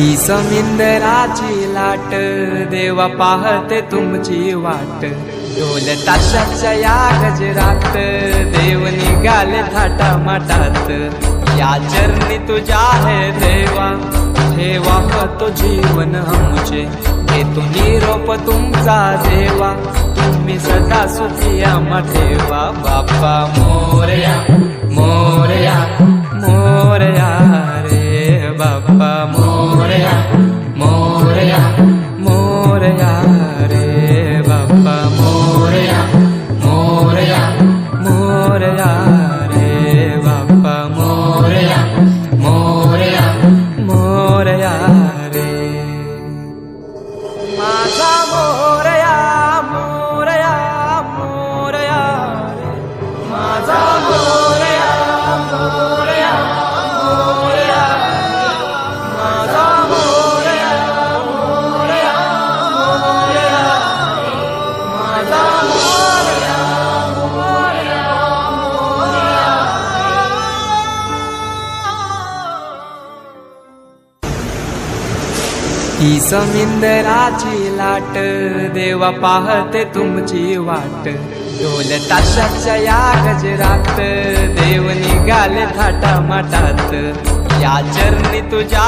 ही समिंदराची लाट देवा पाहते तुमची वाट। ढोल ताशाच्या या गजरात देव निघाले थाटा माटात। या चरणी तुझ्या है देवा ठेवा तो जीवन आमचे। हे तू निरोप तुमचा देवा तुम्ही सदा सुखी आम्हा ठेवा। बाप्पा मोरया मोरया मोरया रे बाप्पा मोरया मोरया मोरया रे बाप्पा मोरया मोरया मोरया रे बाप्पा मोरया मोरया मोरया रे माझा मोरया मोरया मोरया रे माझा मोरया मोरया मोरया माझा मोरया मोरया मोरया माझा मोरया मोरया मोरया। ही समिंदराची लाट देवा पाहते तुमची वाट। ढोल ताशाच्या या गजरात देव निघाले थाटा माटात। या चरणी तुझ्या